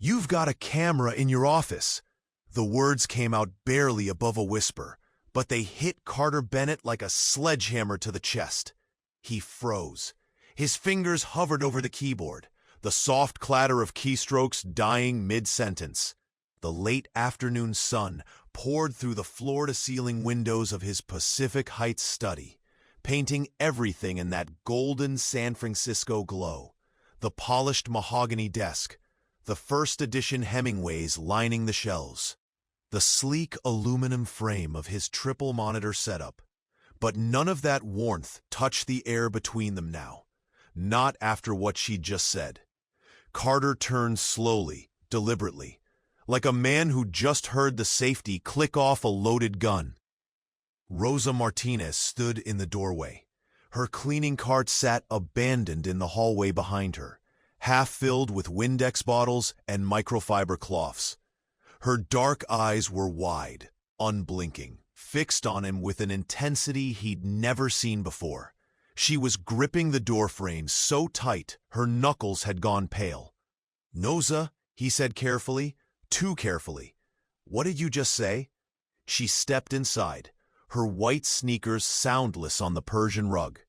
"You've got a camera in your office." The words came out barely above a whisper, but they hit Carter Bennett like a sledgehammer to the chest. He froze. His fingers hovered over the keyboard, the soft clatter of keystrokes dying mid-sentence. The late afternoon sun poured through the floor-to-ceiling windows of his Pacific Heights study, painting everything in that golden San Francisco glow. The polished mahogany desk, the first edition Hemingways lining the shelves, the sleek aluminum frame of his triple monitor setup. But none of that warmth touched the air between them now. Not after what she'd just said. Carter turned slowly, deliberately, like a man who just heard the safety click off a loaded gun. Rosa Martinez stood in the doorway. Her cleaning cart sat abandoned in the hallway behind her, half filled with Windex bottles and microfiber cloths. Her dark eyes were wide, unblinking, fixed on him with an intensity he'd never seen before. She was gripping the doorframe so tight her knuckles had gone pale. "Noza," he said carefully, too carefully. "What did you just say?" She stepped inside, her white sneakers soundless on the Persian rug.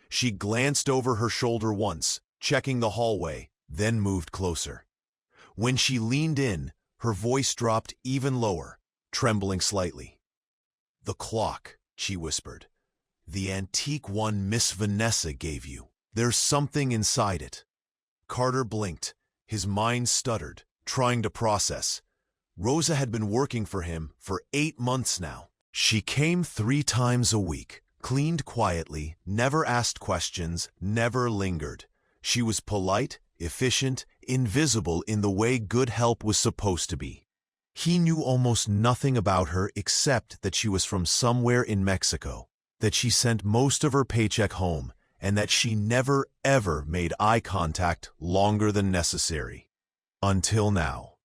She glanced over her shoulder once, checking the hallway, then moved closer. When she leaned in, her voice dropped even lower, trembling slightly. "The clock," she whispered. "The antique one Miss Vanessa gave you. There's something inside it." Carter blinked. His mind stuttered, trying to process. Rosa had been working for him for 8 months now. She came 3 times a week, cleaned quietly, never asked questions, never lingered. She was polite, efficient, invisible in the way good help was supposed to be. He knew almost nothing about her except that she was from somewhere in Mexico, that she sent most of her paycheck home, and that she never ever made eye contact longer than necessary. Until now.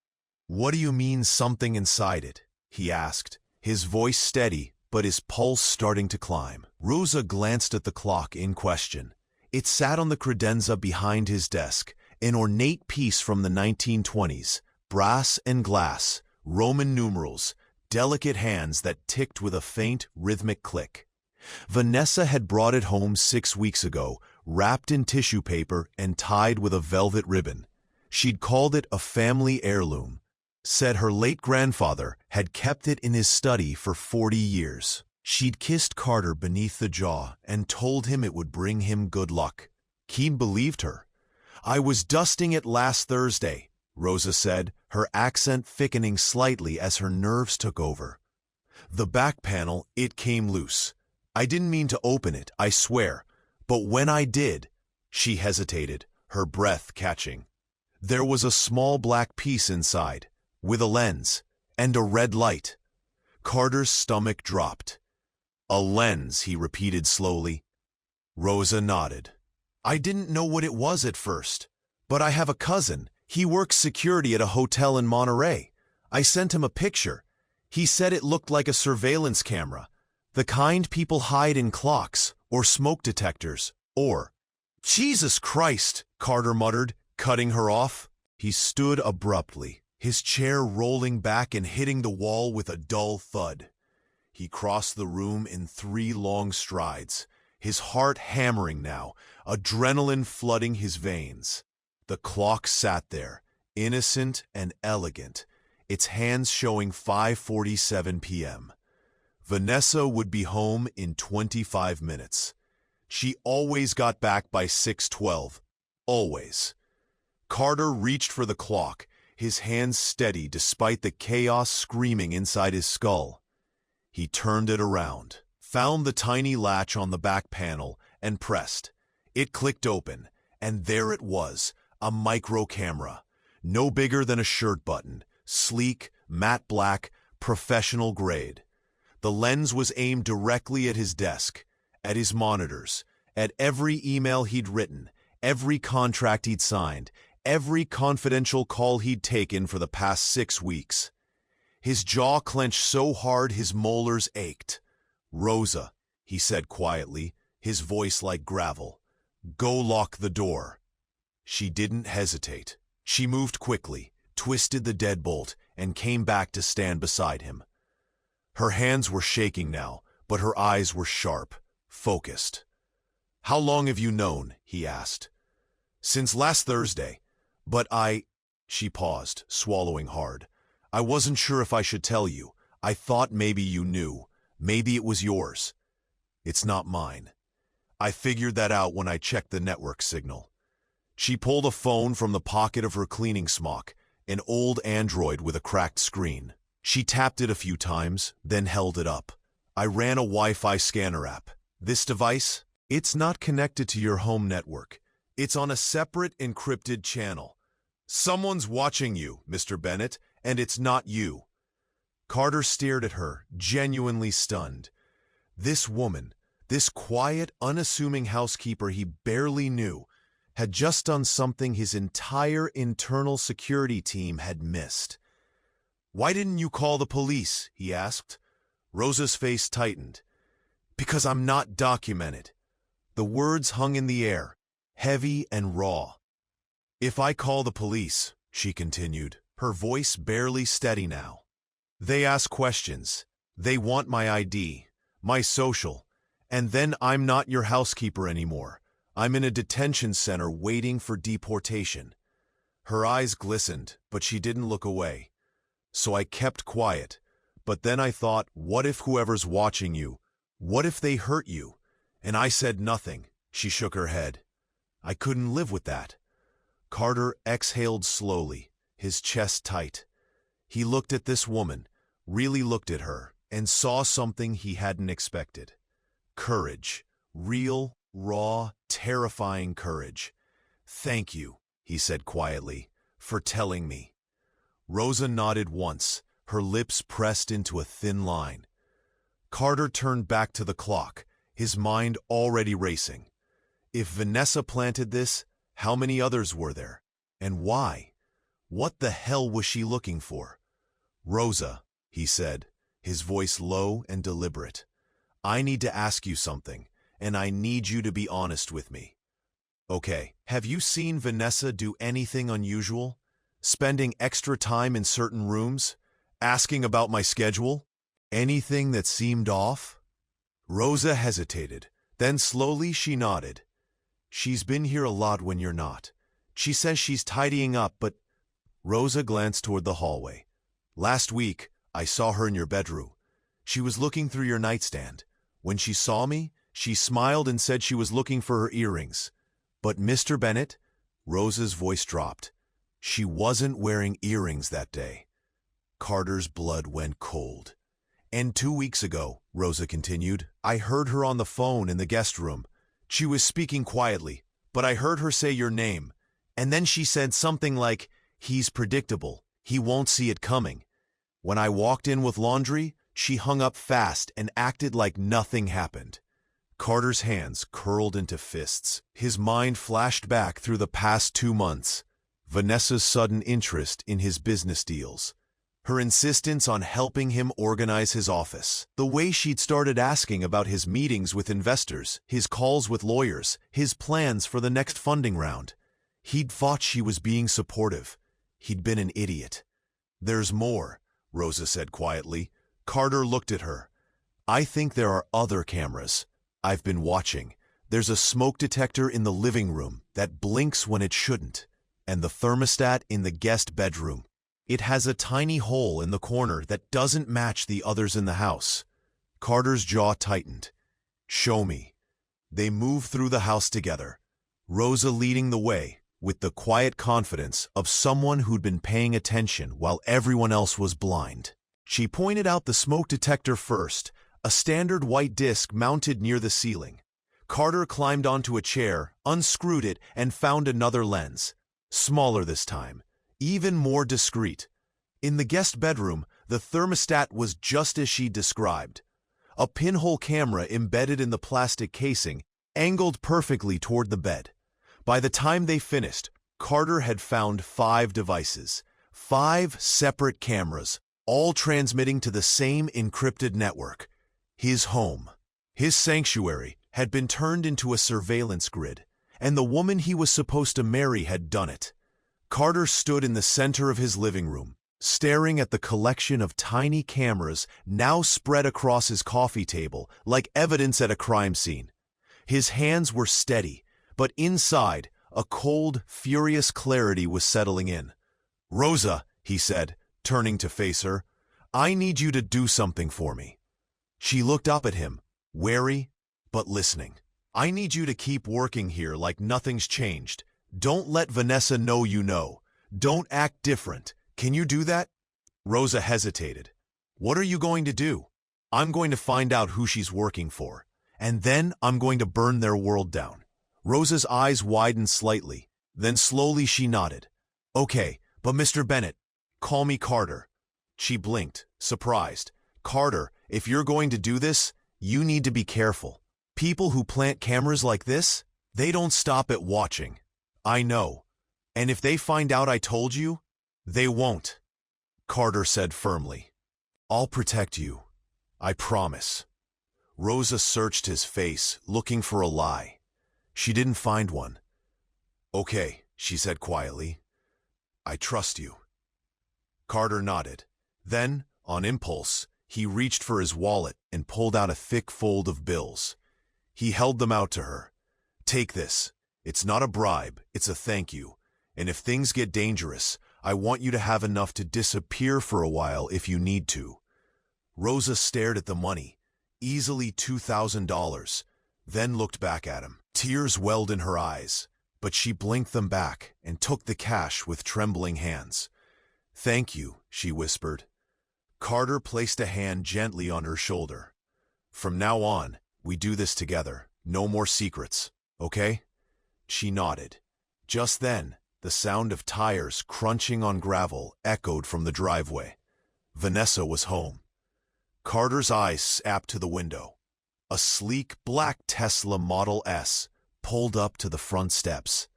"What do you mean something inside it?" he asked, his voice steady but his pulse starting to climb. Rosa glanced at the clock in question. It sat on the credenza behind his desk, an ornate piece from the 1920s, brass and glass, Roman numerals, delicate hands that ticked with a faint, rhythmic click. Vanessa had brought it home 6 weeks ago, wrapped in tissue paper and tied with a velvet ribbon. She'd called it a family heirloom, said her late grandfather had kept it in his study for 40 years. She'd kissed Carter beneath the jaw and told him it would bring him good luck. He believed her. "I was dusting it last Thursday," Rosa said, her accent thickening slightly as her nerves took over. "The back panel, it came loose. I didn't mean to open it, I swear. But when I did," she hesitated, her breath catching. "There was a small black piece inside, with a lens, and a red light." Carter's stomach dropped. "A lens," he repeated slowly. Rosa nodded. "I didn't know what it was at first, but I have a cousin. He works security at a hotel in Monterey. I sent him a picture. He said it looked like a surveillance camera, the kind people hide in clocks or smoke detectors, or—" "Jesus Christ," Carter muttered, cutting her off. He stood abruptly, his chair rolling back and hitting the wall with a dull thud. He crossed the room in 3 long strides, his heart hammering now, adrenaline flooding his veins. The clock sat there, innocent and elegant, its hands showing 5:47 p.m. Vanessa would be home in 25 minutes. She always got back by 6:12. Always. Carter reached for the clock, his hands steady despite the chaos screaming inside his skull. He turned it around, found the tiny latch on the back panel, and pressed. It clicked open, and there it was, a micro camera, no bigger than a shirt button, sleek, matte black, professional grade. The lens was aimed directly at his desk, at his monitors, at every email he'd written, every contract he'd signed, every confidential call he'd taken for the past 6 weeks. His jaw clenched so hard his molars ached. "Rosa," he said quietly, his voice like gravel, "go lock the door." She didn't hesitate. She moved quickly, twisted the deadbolt, and came back to stand beside him. Her hands were shaking now, but her eyes were sharp, focused. "How long have you known?" he asked. "Since last Thursday. But She paused, swallowing hard. "I wasn't sure if I should tell you. I thought maybe you knew. Maybe it was yours. It's not mine. I figured that out when I checked the network signal." She pulled a phone from the pocket of her cleaning smock, an old Android with a cracked screen. She tapped it a few times, then held it up. "I ran a Wi-Fi scanner app. This device? It's not connected to your home network. It's on a separate encrypted channel. Someone's watching you, Mr. Bennett, and it's not you." Carter stared at her, genuinely stunned. This woman, this quiet, unassuming housekeeper he barely knew, had just done something his entire internal security team had missed. "Why didn't you call the police?" he asked. Rosa's face tightened. "Because I'm not documented." The words hung in the air, heavy and raw. "If I call the police," she continued, her voice barely steady now, "they ask questions. They want my ID, my social, and then I'm not your housekeeper anymore. I'm in a detention center waiting for deportation." Her eyes glistened, but she didn't look away. "So I kept quiet. But then I thought, what if whoever's watching you, what if they hurt you? And I said nothing." She shook her head. "I couldn't live with that." Carter exhaled slowly, his chest tight. He looked at this woman, really looked at her, and saw something he hadn't expected. Courage. Real, raw, terrifying courage. "Thank you," he said quietly, "for telling me." Rosa nodded once, her lips pressed into a thin line. Carter turned back to the clock, his mind already racing. If Vanessa planted this, how many others were there? And why? What the hell was she looking for? "Rosa," he said, his voice low and deliberate, "I need to ask you something, and I need you to be honest with me." "Okay, have you seen Vanessa do anything unusual? Spending extra time in certain rooms? Asking about my schedule? Anything that seemed off?" Rosa hesitated, then slowly she nodded. "She's been here a lot when you're not. She says she's tidying up, but..." Rosa glanced toward the hallway. "Last week, I saw her in your bedroom. She was looking through your nightstand. When she saw me, she smiled and said she was looking for her earrings. But Mr. Bennett," Rosa's voice dropped, "she wasn't wearing earrings that day." Carter's blood went cold. "And 2 weeks ago," Rosa continued, "I heard her on the phone in the guest room. She was speaking quietly, but I heard her say your name. And then she said something like, 'He's predictable. He won't see it coming.' When I walked in with laundry, she hung up fast and acted like nothing happened." Carter's hands curled into fists. His mind flashed back through the past 2 months. Vanessa's sudden interest in his business deals. Her insistence on helping him organize his office. The way she'd started asking about his meetings with investors, his calls with lawyers, his plans for the next funding round. He'd thought she was being supportive. He'd been an idiot. "There's more," Rosa said quietly. Carter looked at her. "I think there are other cameras. I've been watching. There's a smoke detector in the living room that blinks when it shouldn't, and the thermostat in the guest bedroom. It has a tiny hole in the corner that doesn't match the others in the house." Carter's jaw tightened. "Show me." They moved through the house together, Rosa leading the way with the quiet confidence of someone who'd been paying attention while everyone else was blind. She pointed out the smoke detector first, a standard white disc mounted near the ceiling. Carter climbed onto a chair, unscrewed it, and found another lens. Smaller this time, even more discreet. In the guest bedroom, the thermostat was just as she described. A pinhole camera embedded in the plastic casing, angled perfectly toward the bed. By the time they finished, Carter had found 5 devices, 5 separate cameras, all transmitting to the same encrypted network. His home, his sanctuary, had been turned into a surveillance grid, and the woman he was supposed to marry had done it. Carter stood in the center of his living room, staring at the collection of tiny cameras now spread across his coffee table like evidence at a crime scene. His hands were steady, but inside, a cold, furious clarity was settling in. "Rosa," he said, turning to face her, "I need you to do something for me." She looked up at him, wary, but listening. "I need you to keep working here like nothing's changed. Don't let Vanessa know you know. Don't act different. Can you do that?" Rosa hesitated. "What are you going to do?" "I'm going to find out who she's working for, and then I'm going to burn their world down." Rosa's eyes widened slightly, then slowly she nodded. "Okay, but Mr. Bennett, call me Carter." She blinked, surprised. "Carter, if you're going to do this, you need to be careful. People who plant cameras like this, they don't stop at watching. I know. And if they find out I told you, they won't," Carter said firmly. "I'll protect you. I promise." Rosa searched his face, looking for a lie. She didn't find one. "Okay," she said quietly. "I trust you." Carter nodded. Then, on impulse, he reached for his wallet and pulled out a thick fold of bills. He held them out to her. "Take this. It's not a bribe, it's a thank you. And if things get dangerous, I want you to have enough to disappear for a while if you need to." Rosa stared at the money, easily $2,000, then looked back at him. Tears welled in her eyes, but she blinked them back and took the cash with trembling hands. "Thank you," she whispered. Carter placed a hand gently on her shoulder. "From now on, we do this together. No more secrets, okay?" She nodded. Just then, the sound of tires crunching on gravel echoed from the driveway. Vanessa was home. Carter's eyes snapped to the window. A sleek black Tesla Model S pulled up to the front steps.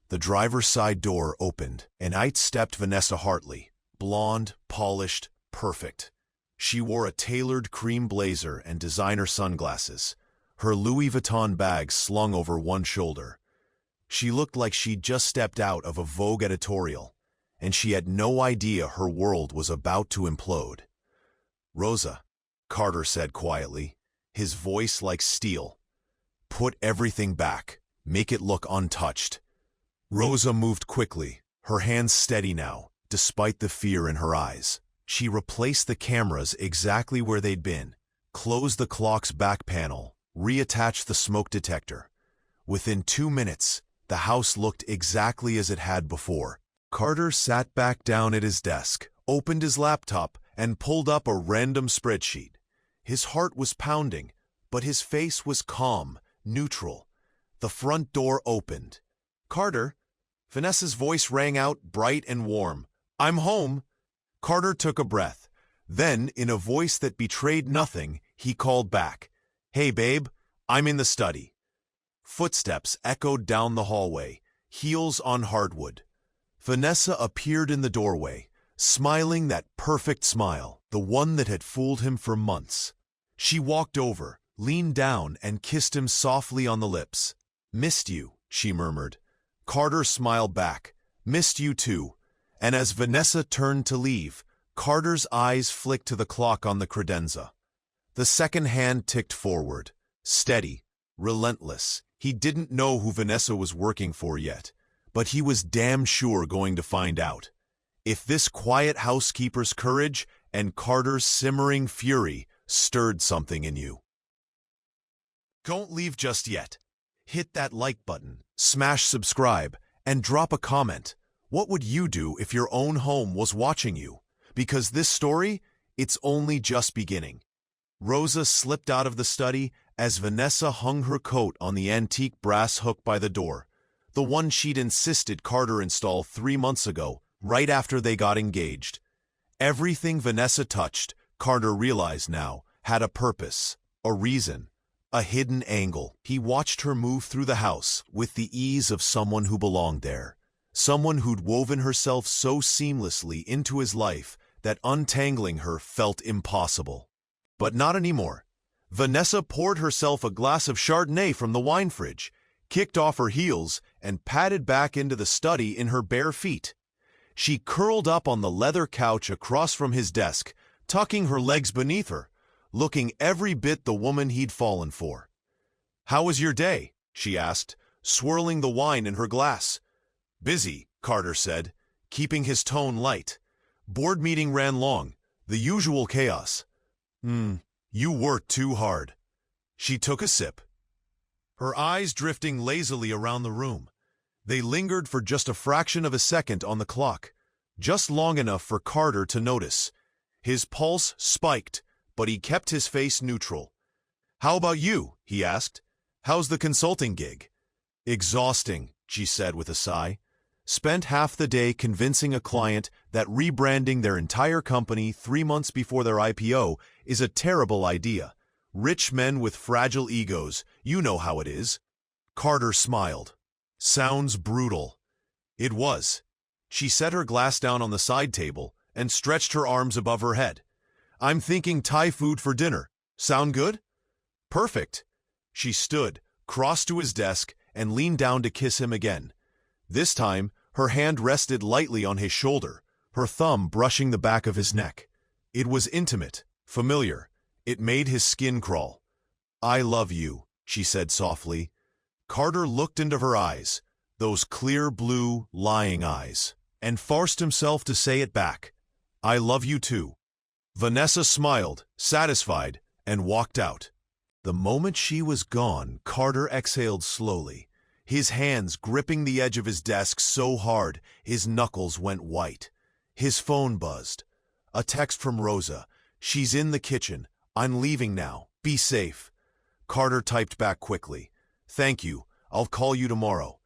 The driver's side door opened, and out stepped Vanessa Hartley, blonde, polished, perfect. She wore a tailored cream blazer and designer sunglasses, her Louis Vuitton bag slung over one shoulder. She looked like she'd just stepped out of a Vogue editorial, and she had no idea her world was about to implode. "Rosa," Carter said quietly, his voice like steel, "put everything back. Make it look untouched." Rosa moved quickly, her hands steady now, despite the fear in her eyes. She replaced the cameras exactly where they'd been, closed the clock's back panel, reattached the smoke detector. Within 2 minutes, the house looked exactly as it had before. Carter sat back down at his desk, opened his laptop, and pulled up a random spreadsheet. His heart was pounding, but his face was calm, neutral. The front door opened. "Carter?" Vanessa's voice rang out, bright and warm. "I'm home." Carter took a breath. Then, in a voice that betrayed nothing, he called back. "Hey, babe, I'm in the study." Footsteps echoed down the hallway, heels on hardwood. Vanessa appeared in the doorway, smiling that perfect smile, the one that had fooled him for months. She walked over, leaned down, and kissed him softly on the lips. "Missed you," she murmured. Carter smiled back. "Missed you too." And as Vanessa turned to leave, Carter's eyes flicked to the clock on the credenza. The second hand ticked forward, steady, relentless. He didn't know who Vanessa was working for yet, but he was damn sure going to find out. If this quiet housekeeper's courage and Carter's simmering fury stirred something in you. Don't leave just yet. Hit that like button, smash subscribe, and drop a comment. What would you do if your own home was watching you? Because this story, it's only just beginning. Rosa slipped out of the study as Vanessa hung her coat on the antique brass hook by the door, the one she'd insisted Carter install 3 months ago, right after they got engaged. Everything Vanessa touched, Carter realized now, had a purpose, a reason, a hidden angle. He watched her move through the house with the ease of someone who belonged there, someone who'd woven herself so seamlessly into his life that untangling her felt impossible. But not anymore. Vanessa poured herself a glass of Chardonnay from the wine fridge, kicked off her heels, and padded back into the study in her bare feet. She curled up on the leather couch across from his desk, tucking her legs beneath her, looking every bit the woman he'd fallen for. "How was your day?" she asked, swirling the wine in her glass. "Busy," Carter said, keeping his tone light. "Board meeting ran long, the usual chaos." You worked too hard." She took a sip, her eyes drifting lazily around the room. They lingered for just a fraction of a second on the clock, just long enough for Carter to notice. His pulse spiked, but he kept his face neutral. "How about you?" he asked. "How's the consulting gig?" "Exhausting," she said with a sigh. "Spent half the day convincing a client that rebranding their entire company 3 months before their IPO is a terrible idea. Rich men with fragile egos, you know how it is." Carter smiled. "Sounds brutal." It was. She set her glass down on the side table and stretched her arms above her head. "I'm thinking Thai food for dinner. Sound good?" "Perfect." She stood, crossed to his desk, and leaned down to kiss him again. This time, her hand rested lightly on his shoulder, her thumb brushing the back of his neck. It was intimate, familiar. It made his skin crawl. "I love you," she said softly. Carter looked into her eyes, those clear blue, lying eyes, and forced himself to say it back. "I love you too." Vanessa smiled, satisfied, and walked out. The moment she was gone, Carter exhaled slowly, his hands gripping the edge of his desk so hard his knuckles went white. His phone buzzed. A text from Rosa. "She's in the kitchen. I'm leaving now. Be safe." Carter typed back quickly. "Thank you. I'll call you tomorrow."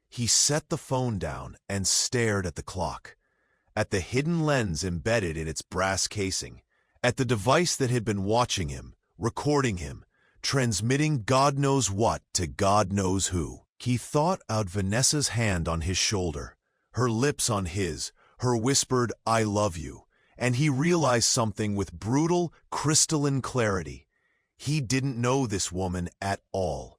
He set the phone down and stared at the clock, at the hidden lens embedded in its brass casing, at the device that had been watching him, recording him, transmitting God knows what to God knows who. He thought out Vanessa's hand on his shoulder, her lips on his, her whispered, "I love you," and he realized something with brutal, crystalline clarity. He didn't know this woman at all.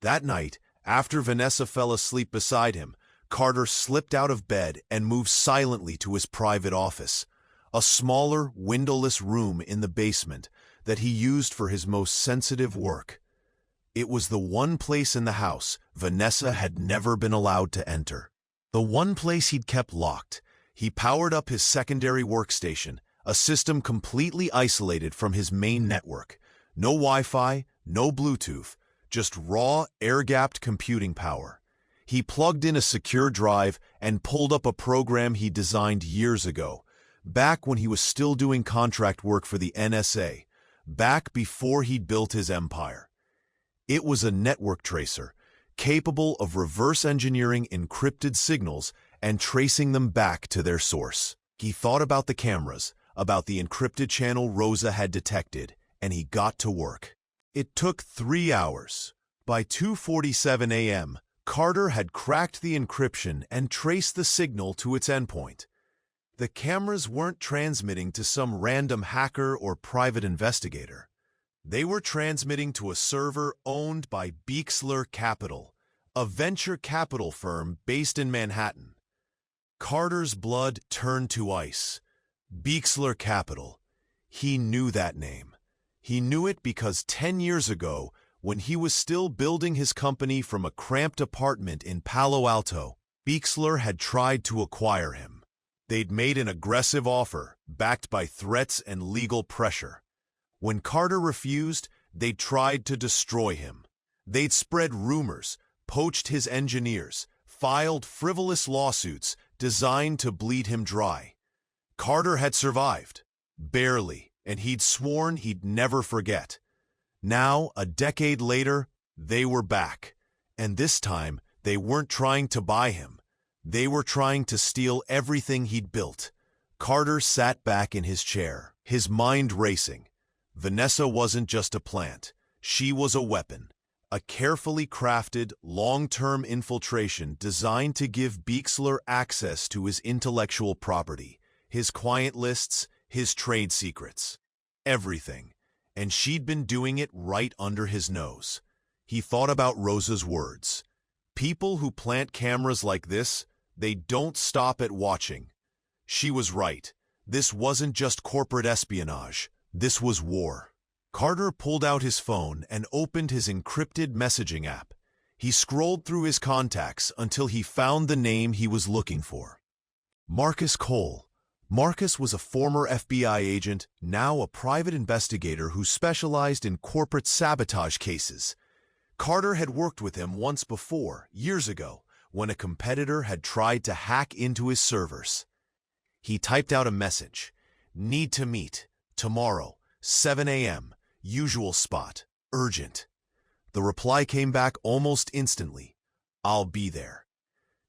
That night, after Vanessa fell asleep beside him, Carter slipped out of bed and moved silently to his private office, a smaller, windowless room in the basement that he used for his most sensitive work. It was the one place in the house Vanessa had never been allowed to enter. The one place he'd kept locked. He powered up his secondary workstation, a system completely isolated from his main network. No Wi-Fi, no Bluetooth, just raw, air-gapped computing power. He plugged in a secure drive and pulled up a program he designed years ago, back when he was still doing contract work for the NSA, back before he'd built his empire. It was a network tracer, capable of reverse engineering encrypted signals and tracing them back to their source. He thought about the cameras, about the encrypted channel Rosa had detected, and he got to work. It took 3 hours. By 2:47 a.m., Carter had cracked the encryption and traced the signal to its endpoint. The cameras weren't transmitting to some random hacker or private investigator. They were transmitting to a server owned by Beixler Capital, a venture capital firm based in Manhattan. Carter's blood turned to ice. Beixler Capital. He knew that name. He knew it because 10 years ago, when he was still building his company from a cramped apartment in Palo Alto, Beixler had tried to acquire him. They'd made an aggressive offer, backed by threats and legal pressure. When Carter refused, they tried to destroy him. They'd spread rumors, poached his engineers, filed frivolous lawsuits designed to bleed him dry. Carter had survived, barely, and he'd sworn he'd never forget. Now, a decade later, they were back. And this time, they weren't trying to buy him. They were trying to steal everything he'd built. Carter sat back in his chair, his mind racing. Vanessa wasn't just a plant. She was a weapon. A carefully crafted, long-term infiltration designed to give Beixler access to his intellectual property, his client lists, his trade secrets. Everything. And she'd been doing it right under his nose. He thought about Rosa's words. People who plant cameras like this, they don't stop at watching. She was right. This wasn't just corporate espionage. This was war. Carter pulled out his phone and opened his encrypted messaging app. He scrolled through his contacts until he found the name he was looking for. Marcus Cole. Marcus was a former FBI agent, now a private investigator who specialized in corporate sabotage cases. Carter had worked with him once before, years ago, when a competitor had tried to hack into his servers. He typed out a message. Need to meet. Tomorrow, 7 a.m. Usual spot. Urgent. The reply came back almost instantly. I'll be there.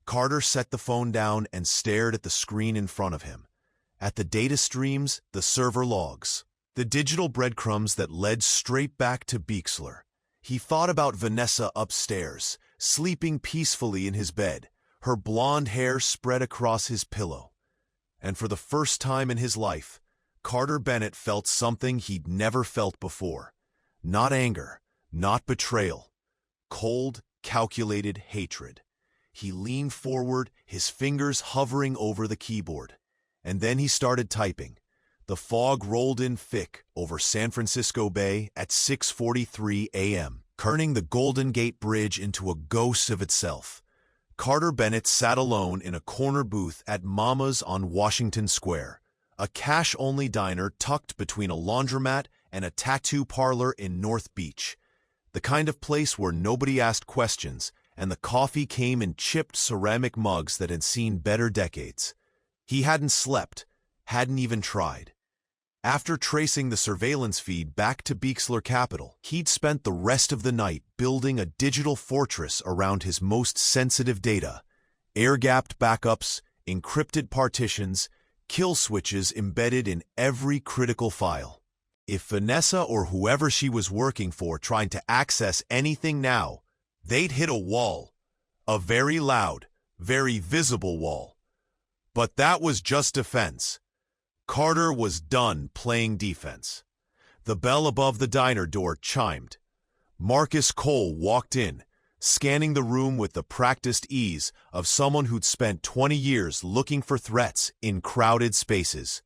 Carter set the phone down and stared at the screen in front of him. At the data streams, the server logs, the digital breadcrumbs that led straight back to Beixler. He thought about Vanessa upstairs, sleeping peacefully in his bed, her blonde hair spread across his pillow. And for the first time in his life, Carter Bennett felt something he'd never felt before. Not anger, not betrayal. Cold, calculated hatred. He leaned forward, his fingers hovering over the keyboard. And then he started typing. The fog rolled in thick over San Francisco Bay at 6:43 a.m., turning the Golden Gate Bridge into a ghost of itself. Carter Bennett sat alone in a corner booth at Mama's on Washington Square, a cash-only diner tucked between a laundromat and a tattoo parlor in North Beach, the kind of place where nobody asked questions and the coffee came in chipped ceramic mugs that had seen better decades. He hadn't slept, hadn't even tried. After tracing the surveillance feed back to Beixler Capital, he'd spent the rest of the night building a digital fortress around his most sensitive data. Air-gapped backups, encrypted partitions, kill switches embedded in every critical file. If Vanessa or whoever she was working for tried to access anything now, they'd hit a wall. A very loud, very visible wall. But that was just defense. Carter was done playing defense. The bell above the diner door chimed. Marcus Cole walked in, scanning the room with the practiced ease of someone who'd spent 20 years looking for threats in crowded spaces.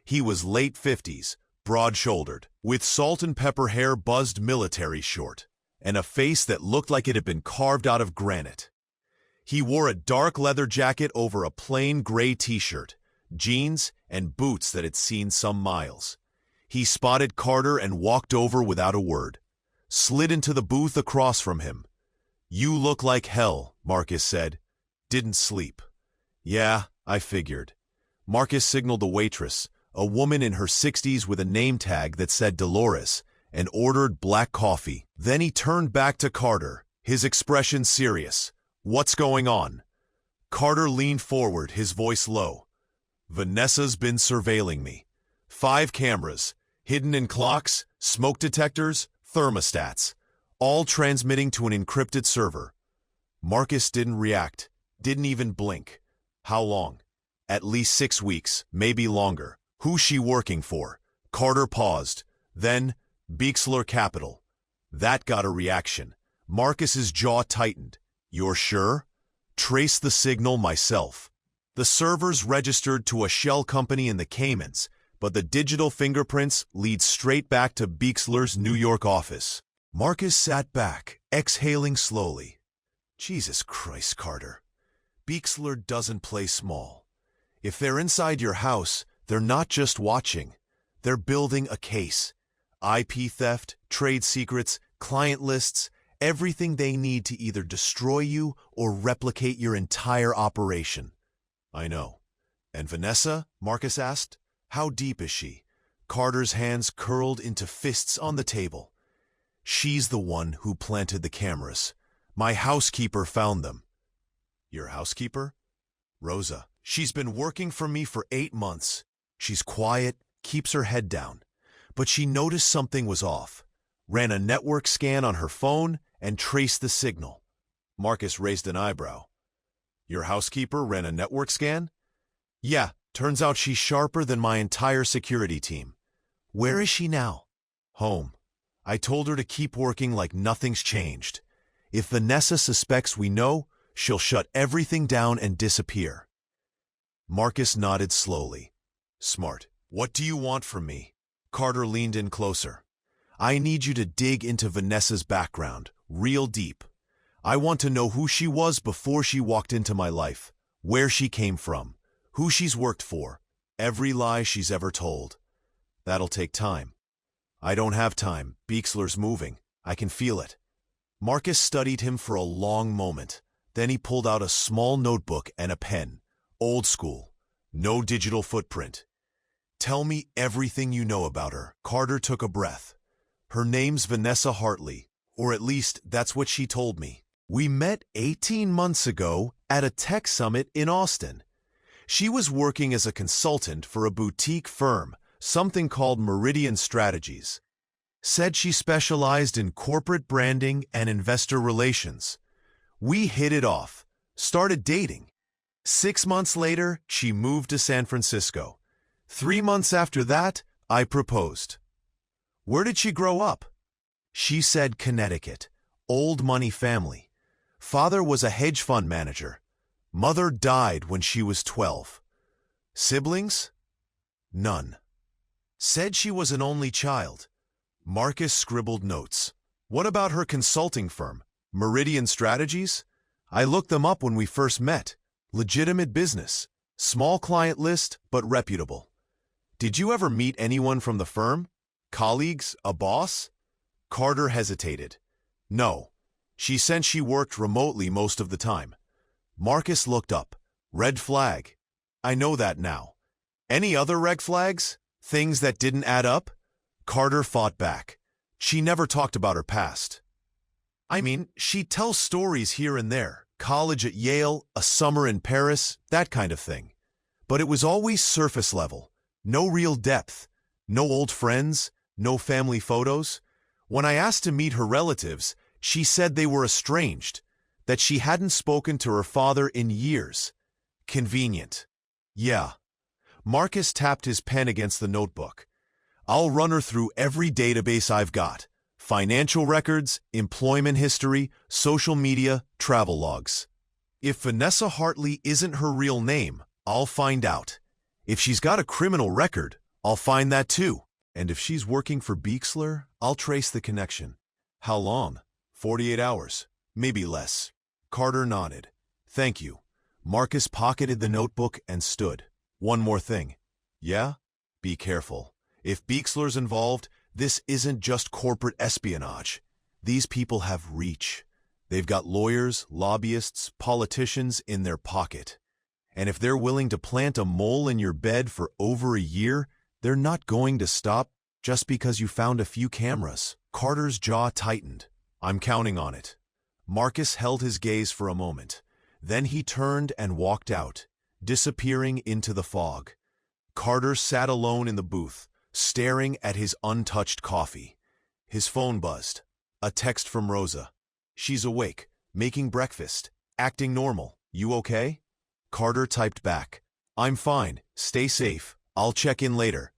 He was late 50s, broad-shouldered, with salt and pepper hair buzzed military short, and a face that looked like it had been carved out of granite. He wore a dark leather jacket over a plain gray t-shirt, jeans, and boots that had seen some miles. He spotted Carter and walked over without a word. Slid into the booth across from him. You look like hell, Marcus said. Didn't sleep. Yeah, I figured. Marcus signaled the waitress, a woman in her 60s with a name tag that said Dolores, and ordered black coffee. Then he turned back to Carter, his expression serious. What's going on? Carter leaned forward, his voice low. Vanessa's been surveilling me. 5 cameras, hidden in clocks, smoke detectors, thermostats, all transmitting to an encrypted server. Marcus didn't react, didn't even blink. How long? At least 6 weeks, maybe longer. Who's she working for? Carter paused. Then, Beixler Capital. That got a reaction. Marcus's jaw tightened. You're sure? Trace the signal myself. The servers registered to a shell company in the Caymans, but the digital fingerprints lead straight back to Beixler's New York office. Marcus sat back, exhaling slowly. Jesus Christ, Carter. Beixler doesn't play small. If they're inside your house, they're not just watching. They're building a case. IP theft, trade secrets, client lists, everything they need to either destroy you or replicate your entire operation. I know. And Vanessa? Marcus asked. How deep is she? Carter's hands curled into fists on the table. She's the one who planted the cameras. My housekeeper found them. Your housekeeper? Rosa. She's been working for me for 8 months. She's quiet, keeps her head down. But she noticed something was off. Ran a network scan on her phone and traced the signal. Marcus raised an eyebrow. Your housekeeper ran a network scan? Yeah, turns out she's sharper than my entire security team. Where is she now? Home. I told her to keep working like nothing's changed. If Vanessa suspects we know, she'll shut everything down and disappear. Marcus nodded slowly. Smart. What do you want from me? Carter leaned in closer. I need you to dig into Vanessa's background, real deep. I want to know who she was before she walked into my life, where she came from, who she's worked for, every lie she's ever told. That'll take time. I don't have time. Beixler's moving. I can feel it. Marcus studied him for a long moment. Then he pulled out a small notebook and a pen. Old school. No digital footprint. Tell me everything you know about her. Carter took a breath. Her name's Vanessa Hartley, or at least that's what she told me. We met 18 months ago at a tech summit in Austin. She was working as a consultant for a boutique firm, something called Meridian Strategies. Said she specialized in corporate branding and investor relations. We hit it off, started dating. 6 months later, she moved to San Francisco. 3 months after that, I proposed. Where did she grow up? She said Connecticut, old money family. Father was a hedge fund manager. Mother died when she was 12. Siblings? None. Said she was an only child. Marcus scribbled notes. What about her consulting firm, Meridian Strategies? I looked them up when we first met. Legitimate business. Small client list, but reputable. Did you ever meet anyone from the firm? Colleagues? A boss? Carter hesitated. No. She said she worked remotely most of the time. Marcus looked up. Red flag. I know that now. Any other red flags? Things that didn't add up? Carter fought back. She never talked about her past. I mean, she tells stories here and there. College at Yale, a summer in Paris, that kind of thing. But it was always surface level. No real depth. No old friends. No family photos. When I asked to meet her relatives, she said they were estranged, that she hadn't spoken to her father in years. Convenient. Yeah. Marcus tapped his pen against the notebook. I'll run her through every database I've got. Financial records, employment history, social media, travel logs. If Vanessa Hartley isn't her real name, I'll find out. If she's got a criminal record, I'll find that too. And if she's working for Beixler, I'll trace the connection. How long? 48 hours. Maybe less. Carter nodded. Thank you. Marcus pocketed the notebook and stood. One more thing. Yeah? Be careful. If Beixler's involved, this isn't just corporate espionage. These people have reach. They've got lawyers, lobbyists, politicians in their pocket. And if they're willing to plant a mole in your bed for over a year, they're not going to stop just because you found a few cameras. Carter's jaw tightened. I'm counting on it. Marcus held his gaze for a moment. Then he turned and walked out, disappearing into the fog. Carter sat alone in the booth, staring at his untouched coffee. His phone buzzed. A text from Rosa. She's awake, making breakfast, acting normal. You okay? Carter typed back. I'm fine. Stay safe. I'll check in later.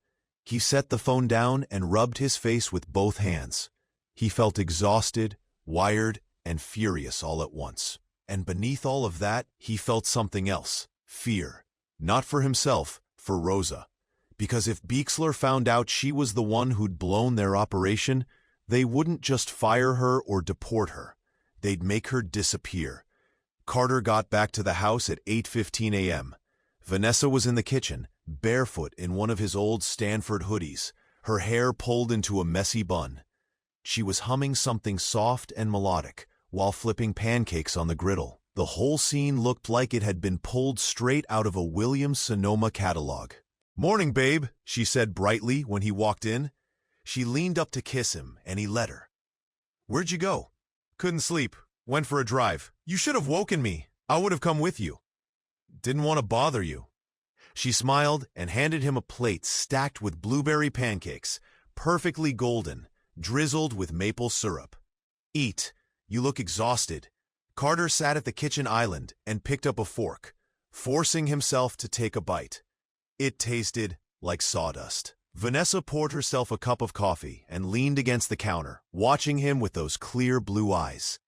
He set the phone down and rubbed his face with both hands. He felt exhausted, wired, and furious all at once. And beneath all of that, he felt something else. Fear. Not for himself, for Rosa. Because if Beixler found out she was the one who'd blown their operation, they wouldn't just fire her or deport her. They'd make her disappear. Carter got back to the house at 8:15 a.m. Vanessa was in the kitchen, barefoot in one of his old Stanford hoodies, her hair pulled into a messy bun. She was humming something soft and melodic while flipping pancakes on the griddle. The whole scene looked like it had been pulled straight out of a Williams-Sonoma catalog. "Morning, babe," she said brightly when he walked in. She leaned up to kiss him, and he let her. "Where'd you go?" "Couldn't sleep. Went for a drive. You should have woken me. I would have come with you." "Didn't want to bother you." She smiled and handed him a plate stacked with blueberry pancakes, perfectly golden, drizzled with maple syrup. "Eat. You look exhausted." Carter sat at the kitchen island and picked up a fork, forcing himself to take a bite. It tasted like sawdust. Vanessa poured herself a cup of coffee and leaned against the counter, watching him with those clear blue eyes.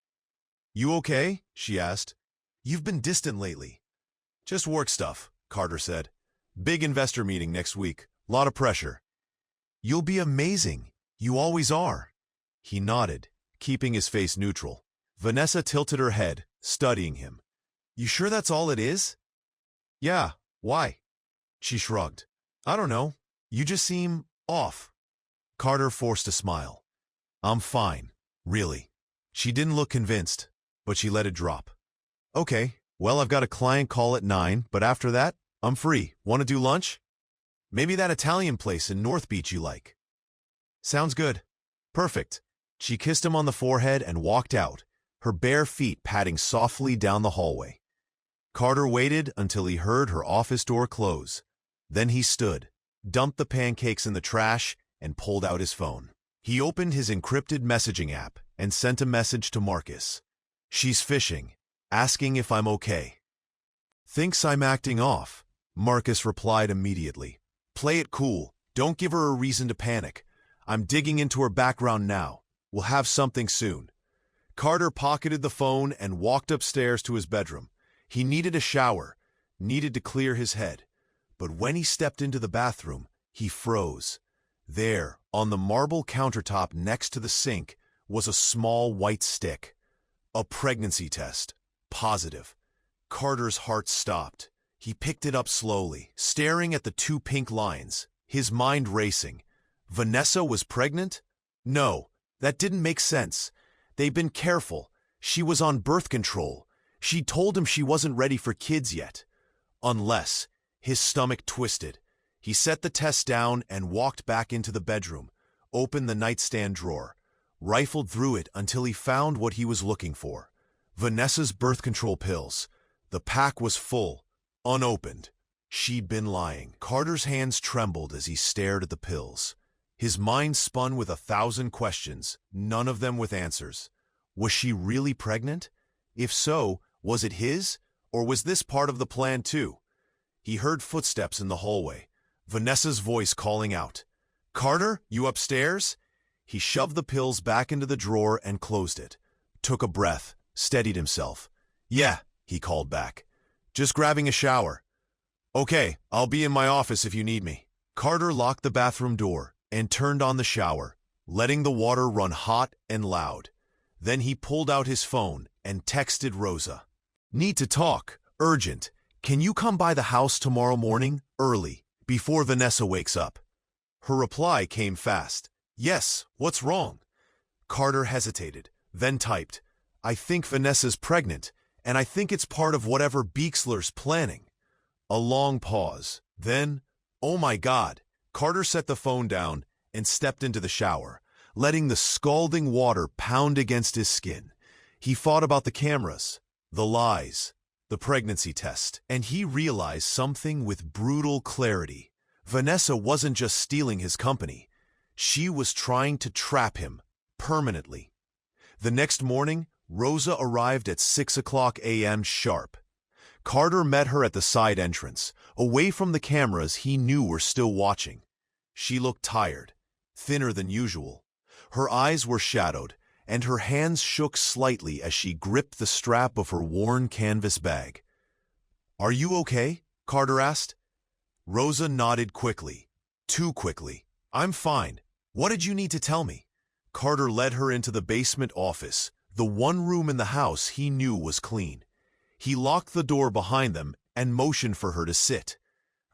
"You okay?" she asked. "You've been distant lately." "Just work stuff," Carter said. Big investor meeting next week. Lot of pressure. You'll be amazing. You always are. He nodded, keeping his face neutral. Vanessa tilted her head, studying him. You sure that's all it is? Yeah, why? She shrugged. I don't know. You just seem off. Carter forced a smile. I'm fine, really. She didn't look convinced, but she let it drop. Okay, well, I've got a client call at 9, but after that, I'm free. Want to do lunch? Maybe that Italian place in North Beach you like. Sounds good. Perfect. She kissed him on the forehead and walked out, her bare feet padding softly down the hallway. Carter waited until he heard her office door close. Then he stood, dumped the pancakes in the trash, and pulled out his phone. He opened his encrypted messaging app and sent a message to Marcus. She's fishing, asking if I'm okay. Thinks I'm acting off, Marcus replied immediately. Play it cool. Don't give her a reason to panic. I'm digging into her background now. We'll have something soon. Carter pocketed the phone and walked upstairs to his bedroom. He needed a shower, needed to clear his head. But when he stepped into the bathroom, he froze. There, on the marble countertop next to the sink, was a small white stick. A pregnancy test. Positive. Carter's heart stopped. He picked it up slowly, staring at the 2 pink lines, his mind racing. Vanessa was pregnant? No, that didn't make sense. They'd been careful. She was on birth control. She told him she wasn't ready for kids yet. Unless, his stomach twisted. He set the test down and walked back into the bedroom, opened the nightstand drawer, rifled through it until he found what he was looking for. Vanessa's birth control pills. The pack was full, unopened. She'd been lying. Carter's hands trembled as he stared at the pills. His mind spun with 1,000 questions, none of them with answers. Was she really pregnant? If so, was it his, or was this part of the plan too? He heard footsteps in the hallway, Vanessa's voice calling out, Carter, you upstairs? He shoved the pills back into the drawer and closed it. Took a breath, steadied himself. Yeah, he called back. Just grabbing a shower. Okay, I'll be in my office if you need me. Carter locked the bathroom door and turned on the shower, letting the water run hot and loud. Then he pulled out his phone and texted Rosa. Need to talk. Urgent. Can you come by the house tomorrow morning, early, before Vanessa wakes up? Her reply came fast. Yes, what's wrong? Carter hesitated, then typed, I think Vanessa's pregnant, and I think it's part of whatever Beaksler's planning. A long pause. Then, oh my God. Carter set the phone down and stepped into the shower, letting the scalding water pound against his skin. He thought about the cameras, the lies, the pregnancy test, and he realized something with brutal clarity. Vanessa wasn't just stealing his company. She was trying to trap him permanently. The next morning, Rosa arrived at 6:00 a.m. sharp. Carter met her at the side entrance, away from the cameras he knew were still watching. She looked tired, thinner than usual. Her eyes were shadowed, and her hands shook slightly as she gripped the strap of her worn canvas bag. Are you okay? Carter asked. Rosa nodded quickly, too quickly. I'm fine. What did you need to tell me? Carter led her into the basement office, the one room in the house he knew was clean. He locked the door behind them and motioned for her to sit.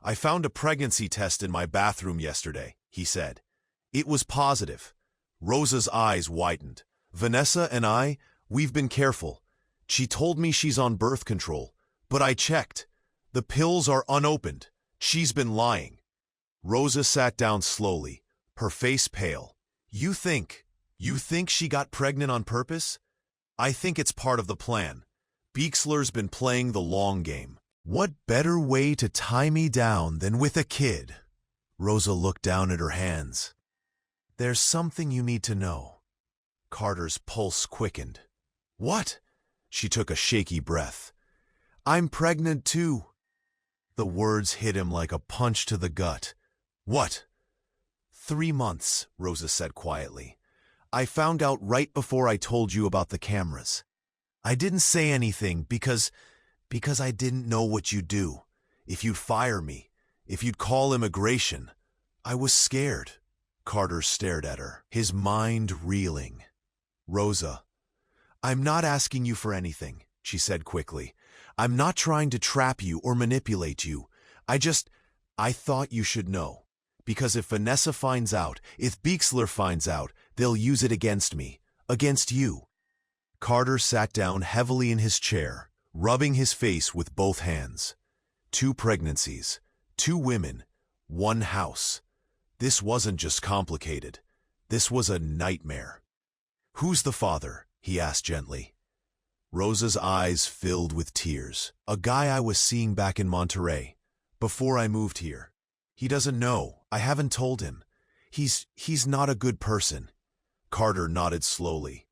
I found a pregnancy test in my bathroom yesterday, he said. It was positive. Rosa's eyes widened. Vanessa and we've been careful. She told me she's on birth control, but I checked. The pills are unopened. She's been lying. Rosa sat down slowly, her face pale. You think she got pregnant on purpose? I think it's part of the plan. Beaksler's been playing the long game. What better way to tie me down than with a kid? Rosa looked down at her hands. There's something you need to know. Carter's pulse quickened. What? She took a shaky breath. I'm pregnant too. The words hit him like a punch to the gut. What? 3 months, Rosa said quietly. I found out right before I told you about the cameras. I didn't say anything because I didn't know what you'd do. if you'd fire me, if you'd call immigration. I was scared. Carter stared at her, his mind reeling. Rosa, I'm not asking you for anything, she said quickly. I'm not trying to trap you or manipulate you. I thought you should know. Because if Vanessa finds out, if Beixler finds out, they'll use it against me, against you. Carter sat down heavily in his chair, rubbing his face with both hands. 2 pregnancies, 2 women, 1 house. This wasn't just complicated. This was a nightmare. Who's the father? He asked gently. Rosa's eyes filled with tears. A guy I was seeing back in Monterey, before I moved here. He doesn't know. I haven't told him. He's not a good person. Carter nodded slowly.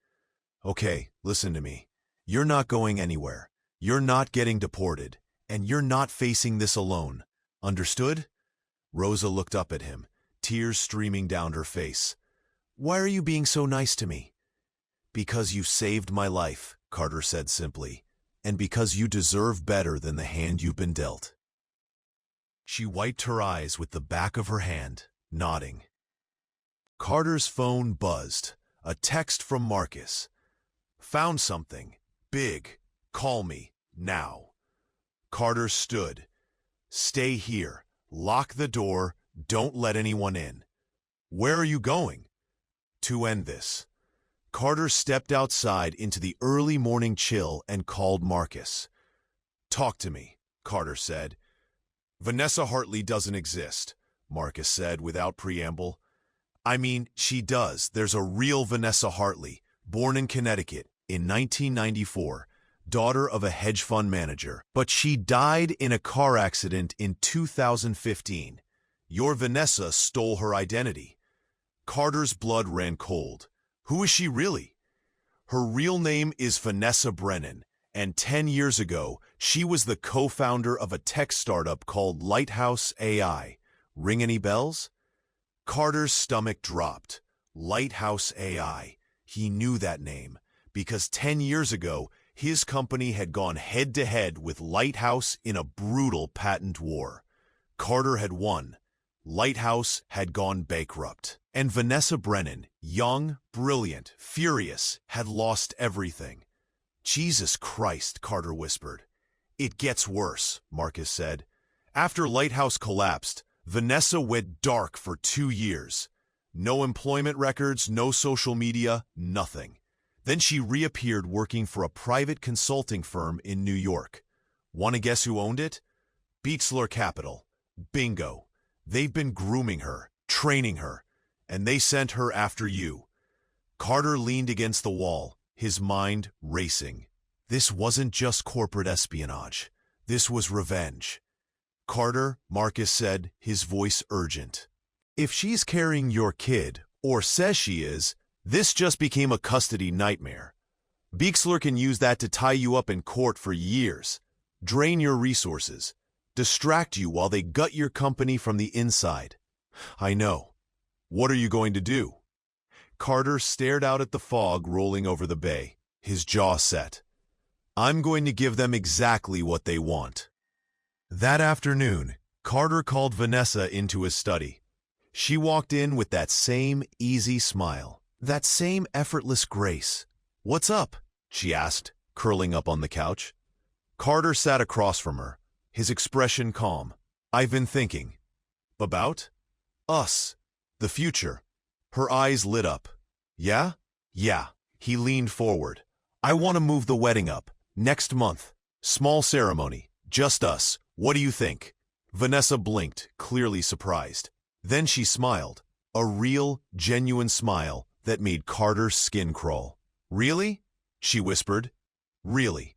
Okay, listen to me. You're not going anywhere. You're not getting deported. And you're not facing this alone. Understood? Rosa looked up at him, tears streaming down her face. Why are you being so nice to me? Because you saved my life, Carter said simply, and because you deserve better than the hand you've been dealt. She wiped her eyes with the back of her hand, nodding. Carter's phone buzzed. A text from Marcus. Found something. Big. Call me. Now. Carter stood. Stay here. Lock the door. Don't let anyone in. Where are you going? To end this. Carter stepped outside into the early morning chill and called Marcus. Talk to me, Carter said. Vanessa Hartley doesn't exist, Marcus said without preamble. I mean, she does. There's a real Vanessa Hartley, born in Connecticut in 1994, daughter of a hedge fund manager. But she died in a car accident in 2015. Your Vanessa stole her identity. Carter's blood ran cold. Who is she really? Her real name is Vanessa Brennan, and 10 years ago, she was the co-founder of a tech startup called Lighthouse AI. Ring any bells? Carter's stomach dropped. Lighthouse AI. He knew that name, because 10 years ago, his company had gone head-to-head with Lighthouse in a brutal patent war. Carter had won. Lighthouse had gone bankrupt. And Vanessa Brennan, young, brilliant, furious, had lost everything. Jesus Christ, Carter whispered. It gets worse, Marcus said. After Lighthouse collapsed, Vanessa went dark for 2 years. No employment records, no social media, nothing. Then she reappeared working for a private consulting firm in New York. Want to guess who owned it? Beixler Capital. Bingo. They've been grooming her, training her, and they sent her after you. Carter leaned against the wall, his mind racing. This wasn't just corporate espionage. This was revenge. Carter, Marcus said, his voice urgent. If she's carrying your kid, or says she is, this just became a custody nightmare. Beixler can use that to tie you up in court for years, drain your resources, distract you while they gut your company from the inside. I know. What are you going to do? Carter stared out at the fog rolling over the bay, his jaw set. I'm going to give them exactly what they want. That afternoon, Carter called Vanessa into his study. She walked in with that same easy smile, that same effortless grace. What's up? She asked, curling up on the couch. Carter sat across from her, his expression calm. I've been thinking. About? Us. The future. Her eyes lit up. Yeah? Yeah. He leaned forward. I want to move the wedding up. Next month. Small ceremony. Just us. What do you think? Vanessa blinked, clearly surprised. Then she smiled. A real, genuine smile that made Carter's skin crawl. Really? She whispered. Really.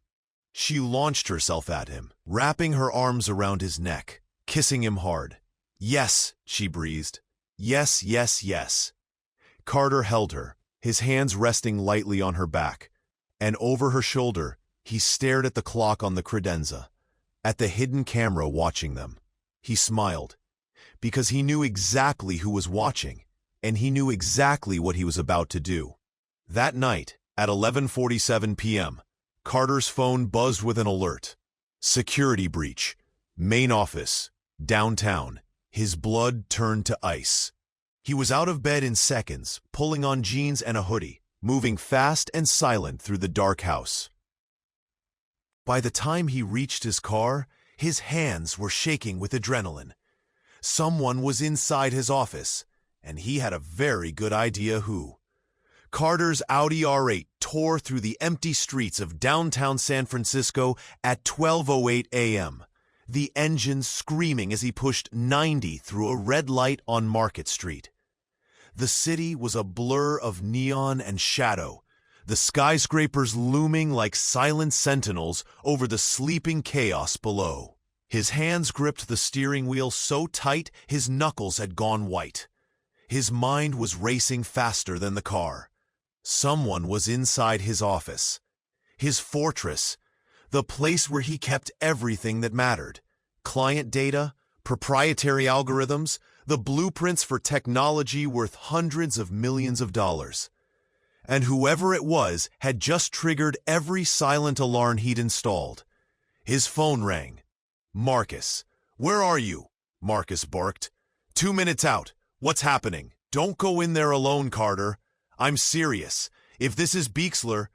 She launched herself at him, wrapping her arms around his neck, kissing him hard. Yes, she breathed. Yes, yes, yes. Carter held her, his hands resting lightly on her back, and over her shoulder, he stared at the clock on the credenza, at the hidden camera watching them. He smiled, because he knew exactly who was watching, and he knew exactly what he was about to do. That night, at 11:47 p.m., Carter's phone buzzed with an alert. Security breach. Main office, downtown. His blood turned to ice. He was out of bed in seconds, pulling on jeans and a hoodie, moving fast and silent through the dark house. By the time he reached his car, his hands were shaking with adrenaline. Someone was inside his office, and he had a very good idea who. Carter's Audi R8 tore through the empty streets of downtown San Francisco at 12:08 a.m., the engine screaming as he pushed 90 through a red light on Market Street. The city was a blur of neon and shadow, the skyscrapers looming like silent sentinels over the sleeping chaos below. His hands gripped the steering wheel so tight his knuckles had gone white. His mind was racing faster than the car. Someone was inside his office, his fortress, the place where he kept everything that mattered. Client data, proprietary algorithms, the blueprints for technology worth hundreds of millions of dollars. And whoever it was had just triggered every silent alarm he'd installed. His phone rang. "Marcus, where are you?" Marcus barked. "2 minutes out. What's happening?" "Don't go in there alone, Carter. I'm serious. If this is Beixler,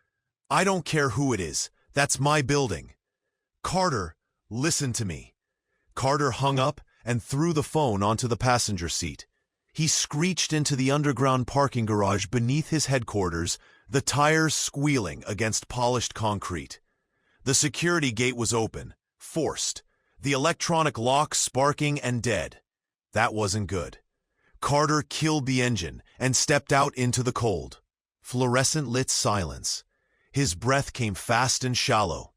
I don't care who it is. That's my building." "Carter, listen to me." Carter hung up and threw the phone onto the passenger seat. He screeched into the underground parking garage beneath his headquarters, the tires squealing against polished concrete. The security gate was open, forced, the electronic lock sparking and dead. That wasn't good. Carter killed the engine and stepped out into the cold, fluorescent-lit silence. His breath came fast and shallow.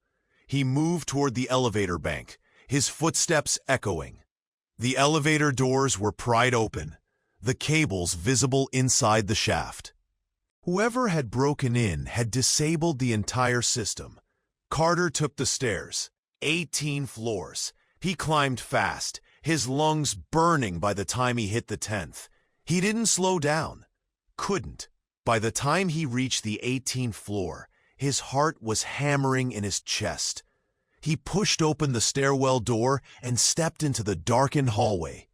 He moved toward the elevator bank, his footsteps echoing. The elevator doors were pried open, the cables visible inside the shaft. Whoever had broken in had disabled the entire system. Carter took the stairs, 18 floors. He climbed fast, his lungs burning by the time he hit the 10th. He didn't slow down. Couldn't. By the time he reached the 18th floor, his heart was hammering in his chest. He pushed open the stairwell door and stepped into the darkened hallway.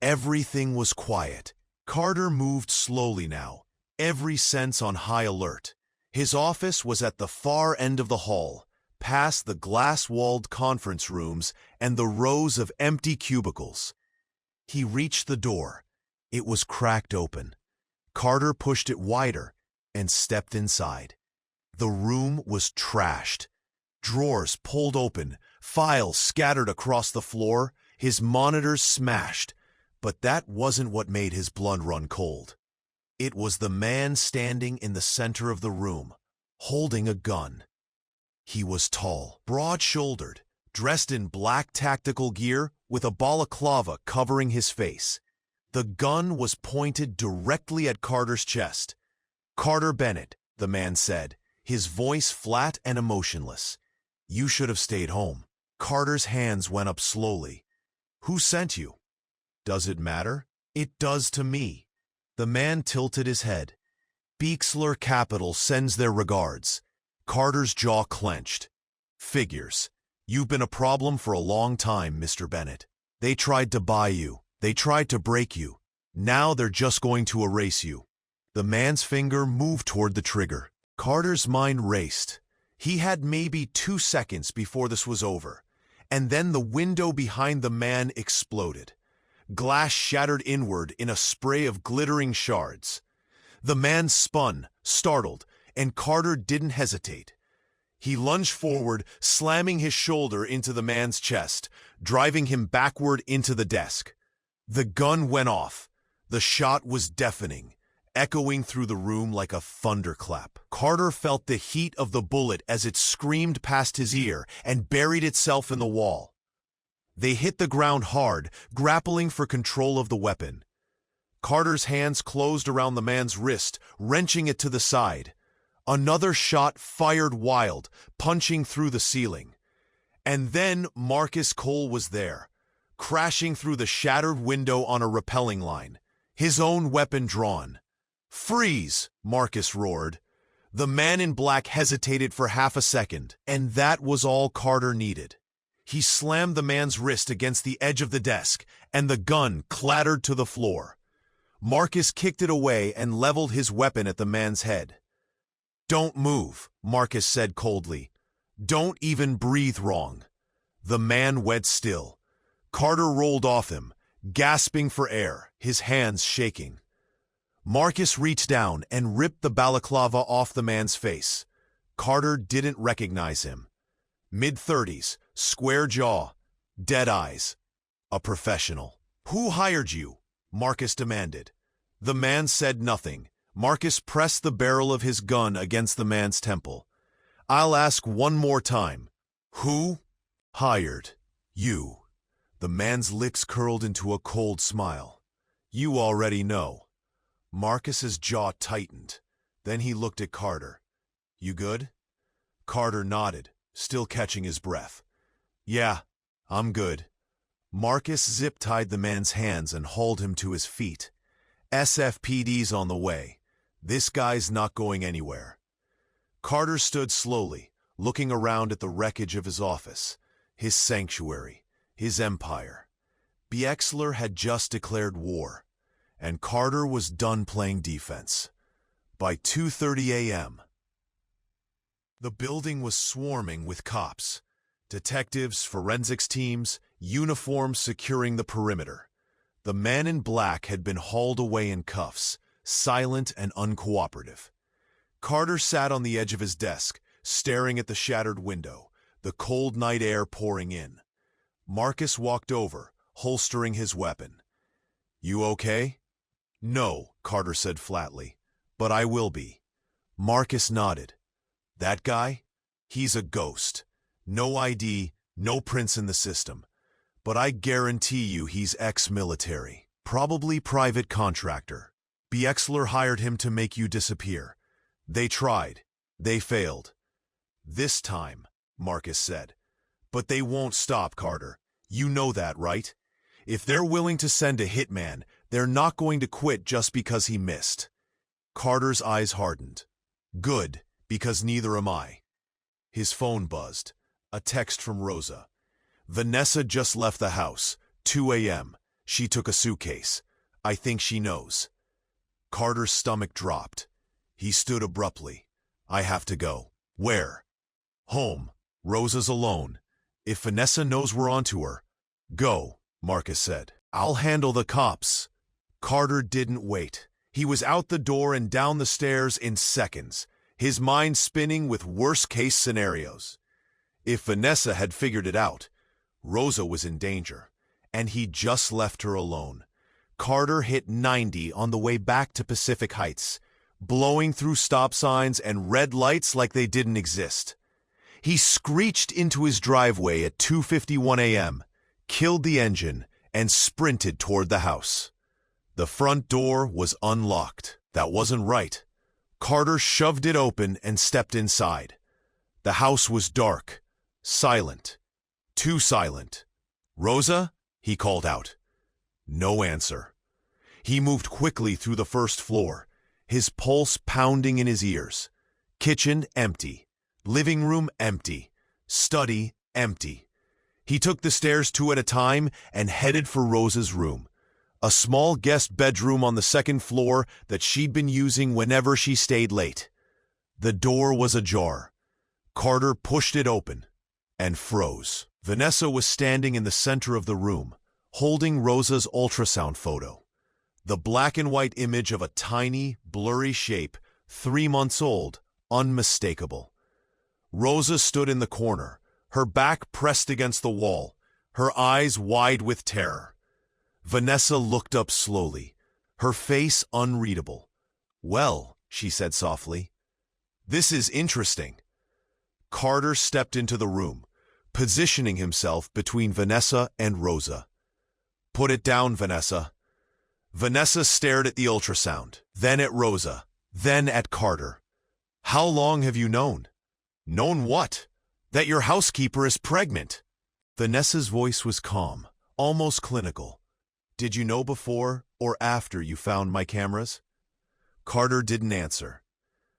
Everything was quiet. Carter moved slowly now, every sense on high alert. His office was at the far end of the hall, past the glass-walled conference rooms and the rows of empty cubicles. He reached the door. It was cracked open. Carter pushed it wider and stepped inside. The room was trashed. Drawers pulled open, files scattered across the floor, his monitors smashed. But that wasn't what made his blood run cold. It was the man standing in the center of the room, holding a gun. He was tall, broad-shouldered, dressed in black tactical gear with a balaclava covering his face. The gun was pointed directly at Carter's chest. "Carter Bennett," the man said, his voice flat and emotionless. "You should have stayed home." Carter's hands went up slowly. "Who sent you?" "Does it matter?" "It does to me." The man tilted his head. "Beixler Capital sends their regards." Carter's jaw clenched. "Figures. You've been a problem for a long time, Mr. Bennett. They tried to buy you. They tried to break you. Now they're just going to erase you." The man's finger moved toward the trigger. Carter's mind raced. He had maybe 2 seconds before this was over, and then the window behind the man exploded. Glass shattered inward in a spray of glittering shards. The man spun, startled, and Carter didn't hesitate. He lunged forward, slamming his shoulder into the man's chest, driving him backward into the desk. The gun went off. The shot was deafening, echoing through the room like a thunderclap. Carter felt the heat of the bullet as it screamed past his ear and buried itself in the wall. They hit the ground hard, grappling for control of the weapon. Carter's hands closed around the man's wrist, wrenching it to the side. Another shot fired wild, punching through the ceiling. And then Marcus Cole was there, crashing through the shattered window on a rappelling line, his own weapon drawn. "Freeze!" Marcus roared. The man in black hesitated for half a second, and that was all Carter needed. He slammed the man's wrist against the edge of the desk, and the gun clattered to the floor. Marcus kicked it away and leveled his weapon at the man's head. "Don't move," Marcus said coldly. "Don't even breathe wrong." The man went still. Carter rolled off him, gasping for air, his hands shaking. Marcus reached down and ripped the balaclava off the man's face. Carter didn't recognize him. Mid-30s, square jaw, dead eyes. A professional. "Who hired you?" Marcus demanded. The man said nothing. Marcus pressed the barrel of his gun against the man's temple. "I'll ask one more time. Who hired you?" The man's lips curled into a cold smile. "You already know." Marcus's jaw tightened. Then he looked at Carter. "You good?" Carter nodded, still catching his breath. "Yeah, I'm good." Marcus zip-tied the man's hands and hauled him to his feet. "SFPD's on the way. This guy's not going anywhere." Carter stood slowly, looking around at the wreckage of his office, his sanctuary, his empire. Bexler had just declared war, and Carter was done playing defense. By 2:30 a.m., the building was swarming with cops, detectives, forensics teams, uniforms securing the perimeter. The man in black had been hauled away in cuffs, silent and uncooperative. Carter sat on the edge of his desk, staring at the shattered window, the cold night air pouring in. Marcus walked over, holstering his weapon. "You okay?" "No," Carter said flatly, "but I will be." Marcus nodded. "That guy? He's a ghost. No ID, no prints in the system. But I guarantee you he's ex-military, probably private contractor. Bexler hired him to make you disappear. They tried. They failed." "This time," Marcus said. "But they won't stop, Carter. You know that, right? If they're willing to send a hitman, they're not going to quit just because he missed." Carter's eyes hardened. "Good, because neither am I." His phone buzzed. A text from Rosa. "Vanessa just left the house. 2 a.m. She took a suitcase. I think she knows." Carter's stomach dropped. He stood abruptly. "I have to go." "Where?" "Home. Rosa's alone. If Vanessa knows we're onto her." "Go," Marcus said. "I'll handle the cops." Carter didn't wait. He was out the door and down the stairs in seconds, his mind spinning with worst-case scenarios. If Vanessa had figured it out, Rosa was in danger, and he'd just left her alone. Carter hit 90 on the way back to Pacific Heights, blowing through stop signs and red lights like they didn't exist. He screeched into his driveway at 2:51 a.m., killed the engine, and sprinted toward the house. The front door was unlocked. That wasn't right. Carter shoved it open and stepped inside. The house was dark, silent, too silent. "Rosa?" he called out. No answer. He moved quickly through the first floor, his pulse pounding in his ears. Kitchen empty. Living room empty. Study empty. He took the stairs 2 at a time and headed for Rosa's room, a small guest bedroom on the second floor that she'd been using whenever she stayed late. The door was ajar. Carter pushed it open and froze. Vanessa was standing in the center of the room, holding Rosa's ultrasound photo. The black and white image of a tiny, blurry shape, 3 months old, unmistakable. Rosa stood in the corner, her back pressed against the wall, her eyes wide with terror. Vanessa looked up slowly, her face unreadable. "Well," she said softly, "this is interesting." Carter stepped into the room, positioning himself between Vanessa and Rosa. "Put it down, Vanessa." Vanessa stared at the ultrasound, then at Rosa, then at Carter. "How long have you known?" "Known what?" "That your housekeeper is pregnant." Vanessa's voice was calm, almost clinical. "Did you know before or after you found my cameras?" Carter didn't answer.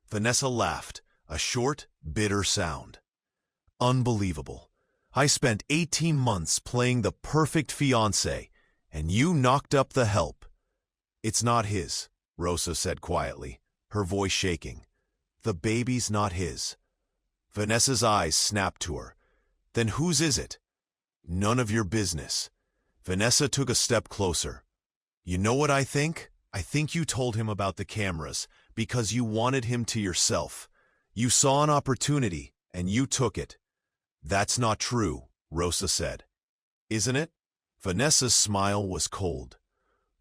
Vanessa laughed, a short, bitter sound. "Unbelievable. I spent 18 months playing the perfect fiancé, and you knocked up the help. It's not his, Rosa said quietly, her voice shaking. The baby's not his. Vanessa's eyes snapped to her. Then whose is it? None of your business. Vanessa took a step closer. You know what I think? I think you told him about the cameras because you wanted him to yourself. You saw an opportunity, and you took it. That's not true, Rosa said. Isn't it? Vanessa's smile was cold.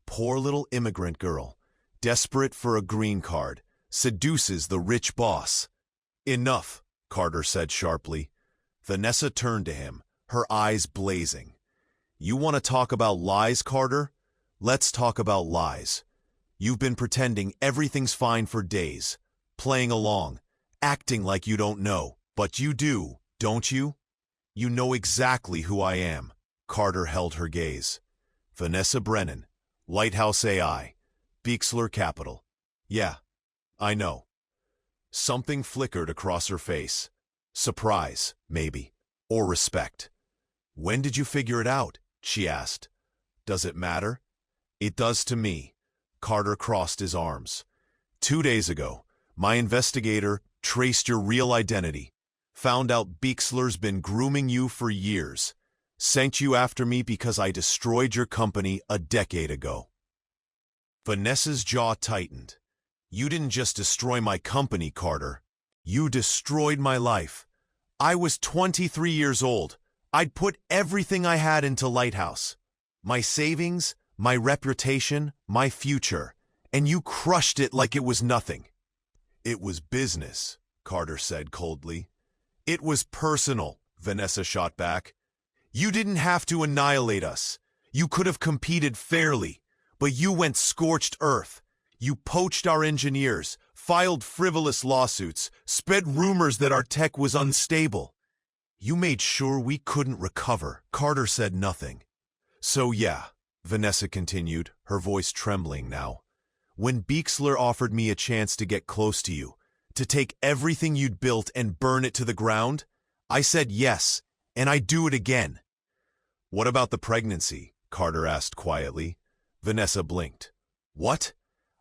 Poor little immigrant girl, desperate for a green card, seduces the rich boss. Enough, Carter said sharply. Vanessa turned to him, her eyes blazing. You want to talk about lies, Carter? Let's talk about lies. You've been pretending everything's fine for days, playing along, acting like you don't know, but you do, don't you? You know exactly who I am. Carter held her gaze. Vanessa Brennan, Lighthouse AI, Beixler Capital. Yeah, I know. Something flickered across her face. Surprise, maybe, or respect. When did you figure it out? She asked. Does it matter? It does to me. Carter crossed his arms. 2 days ago, my investigator traced your real identity, found out Beixler's been grooming you for years, sent you after me because I destroyed your company a decade ago. Vanessa's jaw tightened. You didn't just destroy my company, Carter. You destroyed my life. I was 23 years old. I'd put everything I had into Lighthouse. My savings, my reputation, my future. And you crushed it like it was nothing. It was business, Carter said coldly. It was personal, Vanessa shot back. You didn't have to annihilate us. You could have competed fairly. But you went scorched earth. You poached our engineers, filed frivolous lawsuits, spread rumors that our tech was unstable. You made sure we couldn't recover. Carter said nothing. So yeah, Vanessa continued, her voice trembling now. When Beixler offered me a chance to get close to you, to take everything you'd built and burn it to the ground, I said yes, and I'd do it again. What about the pregnancy? Carter asked quietly. Vanessa blinked. What?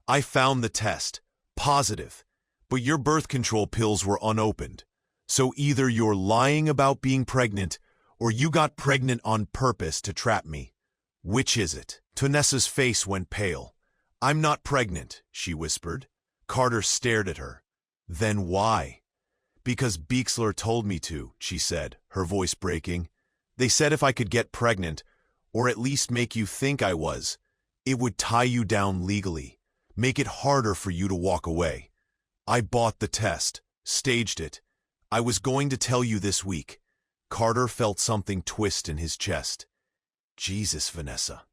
I found the test. Positive. But your birth control pills were unopened. So either you're lying about being pregnant, or you got pregnant on purpose to trap me. Which is it? Vanessa's face went pale. I'm not pregnant, she whispered. Carter stared at her. Then why? Because Beixler told me to, she said, her voice breaking. They said if I could get pregnant, or at least make you think I was, it would tie you down legally, make it harder for you to walk away. I bought the test, staged it. I was going to tell you this week. Carter felt something twist in his chest. Jesus, Vanessa.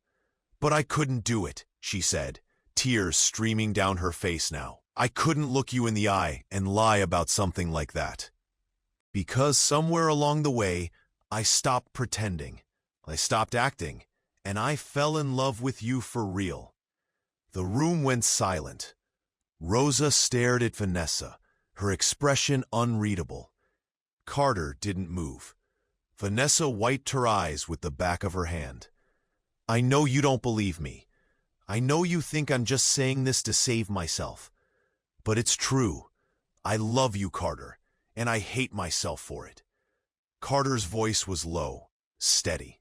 But I couldn't do it, she said, tears streaming down her face now. I couldn't look you in the eye and lie about something like that. Because somewhere along the way, I stopped pretending. I stopped acting. And I fell in love with you for real. The room went silent. Rosa stared at Vanessa, her expression unreadable. Carter didn't move. Vanessa wiped her eyes with the back of her hand. I know you don't believe me. I know you think I'm just saying this to save myself. But it's true. I love you, Carter, and I hate myself for it. Carter's voice was low, steady.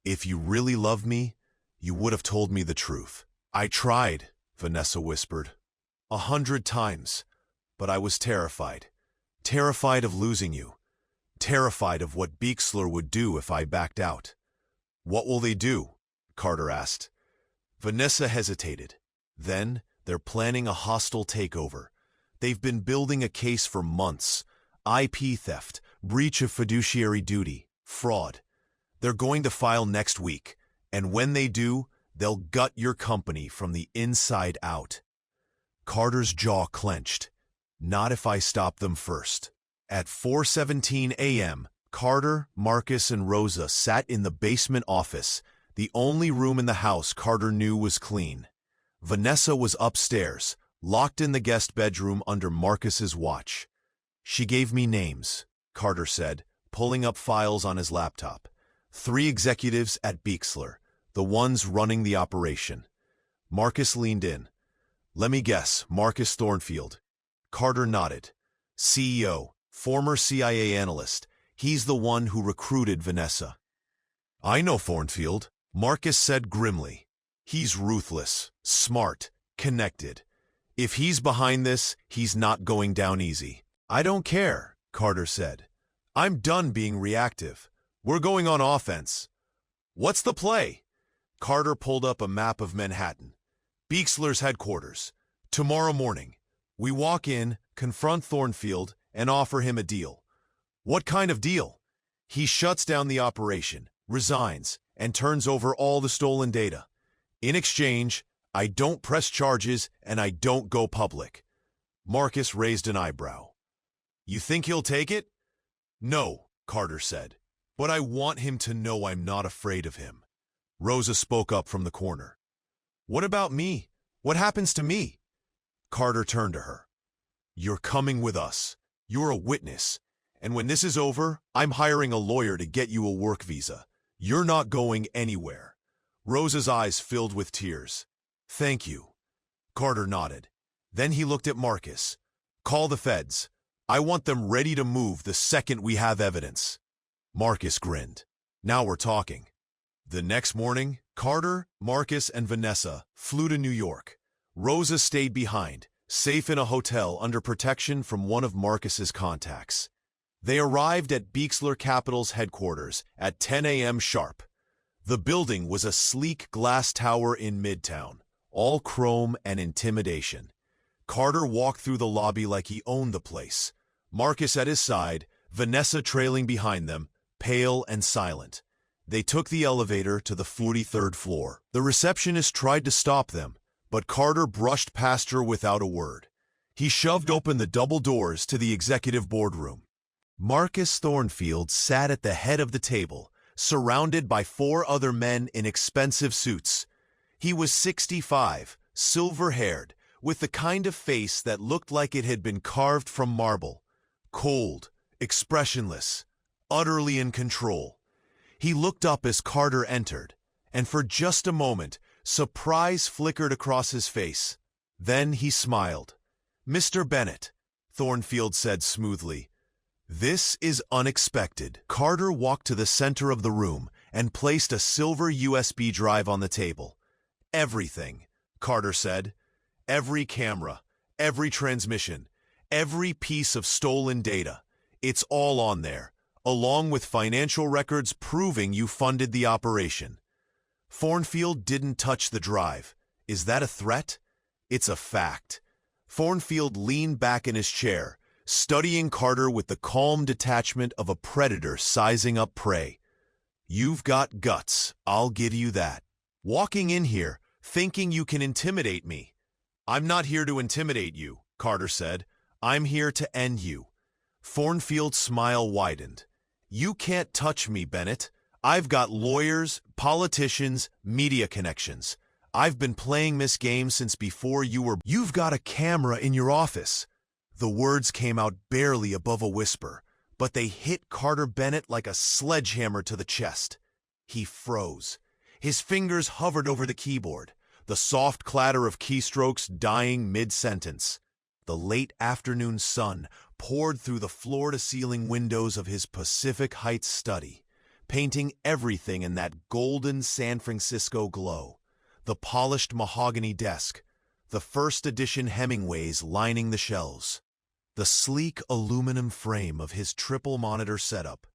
If you really loved me, you would have told me the truth. I tried, Vanessa whispered. 100 times, but I was terrified. Terrified of losing you. Terrified of what Beixler would do if I backed out. What will they do? Carter asked. Vanessa hesitated. Then, they're planning a hostile takeover. They've been building a case for months. IP theft, breach of fiduciary duty, fraud. They're going to file next week, and when they do, they'll gut your company from the inside out. Carter's jaw clenched. Not if I stop them first. At 4:17 a.m., Carter, Marcus, and Rosa sat in the basement office, the only room in the house Carter knew was clean. Vanessa was upstairs, locked in the guest bedroom under Marcus's watch. She gave me names, Carter said, pulling up files on his laptop. 3 executives at Beixler, the ones running the operation. Marcus leaned in. "Let me guess, Marcus Thornfield." Carter nodded. "CEO, former CIA analyst. He's the one who recruited Vanessa." "I know Thornfield," Marcus said grimly. "He's ruthless, smart, connected. If he's behind this, he's not going down easy." "I don't care," Carter said. "I'm done being reactive. We're going on offense." "What's the play?" Carter pulled up a map of Manhattan. "Beixler's headquarters. Tomorrow morning. We walk in, confront Thornfield, and offer him a deal." "What kind of deal?" "He shuts down the operation, resigns, and turns over all the stolen data. In exchange, I don't press charges and I don't go public." Marcus raised an eyebrow. "You think he'll take it?" "No," Carter said. "But I want him to know I'm not afraid of him." Rosa spoke up from the corner. "What about me? What happens to me?" Carter turned to her. "You're coming with us. You're a witness. And when this is over, I'm hiring a lawyer to get you a work visa. You're not going anywhere." Rosa's eyes filled with tears. "Thank you." Carter nodded. Then he looked at Marcus. "Call the feds. I want them ready to move the second we have evidence." Marcus grinned. "Now we're talking." The next morning, Carter, Marcus, and Vanessa flew to New York. Rosa stayed behind, safe in a hotel under protection from one of Marcus's contacts. They arrived at Beixler Capital's headquarters at 10 a.m. sharp. The building was a sleek glass tower in Midtown, all chrome and intimidation. Carter walked through the lobby like he owned the place. Marcus at his side, Vanessa trailing behind them, pale and silent. They took the elevator to the 43rd floor. The receptionist tried to stop them, but Carter brushed past her without a word. He shoved open the double doors to the executive boardroom. Marcus Thornfield sat at the head of the table, surrounded by 4 other men in expensive suits. He was 65, silver-haired, with the kind of face that looked like it had been carved from marble. Cold, expressionless, utterly in control. He looked up as Carter entered, and for just a moment, surprise flickered across his face. Then he smiled. "Mr. Bennett," Thornfield said smoothly, "this is unexpected." Carter walked to the center of the room and placed a silver USB drive on the table. "Everything," Carter said. "Every camera, every transmission, every piece of stolen data. It's all on there, along with financial records proving you funded the operation." Thornfield didn't touch the drive. Is that a threat? It's a fact. Thornfield leaned back in his chair, studying Carter with the calm detachment of a predator sizing up prey. "You've got guts, I'll give you that. Walking in here, thinking you can intimidate me." "I'm not here to intimidate you," Carter said. "I'm here to end you." Thornfield's smile widened. "You can't touch me, Bennett. I've got lawyers, politicians, media connections. I've been playing this game since before you were." "You've got a camera in your office." The words came out barely above a whisper, but they hit Carter Bennett like a sledgehammer to the chest. He froze. His fingers hovered over the keyboard, the soft clatter of keystrokes dying mid-sentence. The late afternoon sun poured through the floor-to-ceiling windows of his Pacific Heights study, painting everything in that golden San Francisco glow. The polished mahogany desk, the first edition Hemingways lining the shelves, the sleek aluminum frame of his triple monitor setup.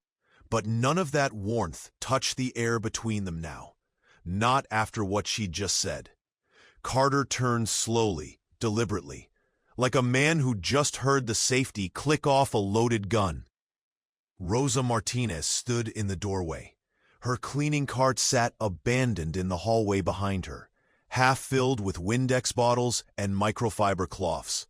But none of that warmth touched the air between them now. Not after what she'd just said. Carter turned slowly, deliberately, like a man who just heard the safety click off a loaded gun. Rosa Martinez stood in the doorway. Her cleaning cart sat abandoned in the hallway behind her, half filled with Windex bottles and microfiber cloths.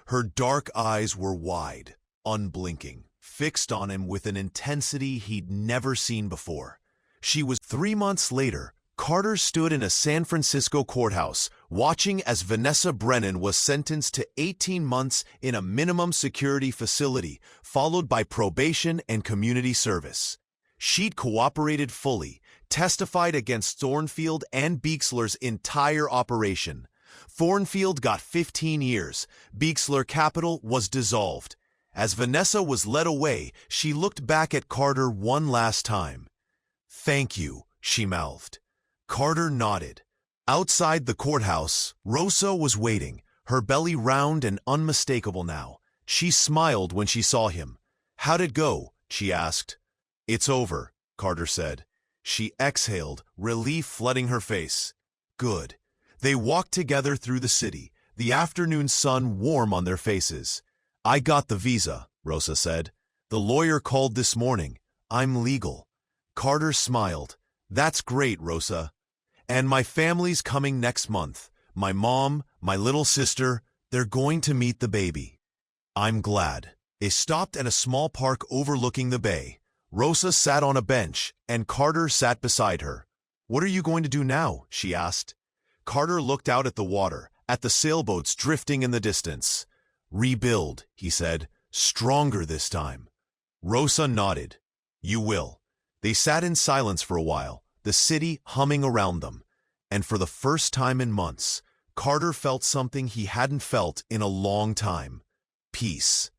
Her dark eyes were wide, unblinking, fixed on him with an intensity he'd never seen before. She was 3 months later, Carter stood in a San Francisco courthouse, watching as Vanessa Brennan was sentenced to 18 months in a minimum security facility, followed by probation and community service. She'd cooperated fully, testified against Thornfield and Beixler's entire operation. Thornfield got 15 years. Beixler Capital was dissolved. As Vanessa was led away, she looked back at Carter one last time. "Thank you," she mouthed. Carter nodded. Outside the courthouse, Rosa was waiting, her belly round and unmistakable now. She smiled when she saw him. "How'd it go?" she asked. "It's over," Carter said. She exhaled, relief flooding her face. "Good." They walked together through the city, the afternoon sun warm on their faces. "I got the visa," Rosa said. "The lawyer called this morning. I'm legal." Carter smiled. "That's great, Rosa. And my family's coming next month. My mom, my little sister, they're going to meet the baby." "I'm glad." They stopped at a small park overlooking the bay. Rosa sat on a bench, and Carter sat beside her. "What are you going to do now?" she asked. Carter looked out at the water, at the sailboats drifting in the distance. "Rebuild," he said, "stronger this time." Rosa nodded. "You will." They sat in silence for a while, the city humming around them. And for the first time in months, Carter felt something he hadn't felt in a long time. Peace.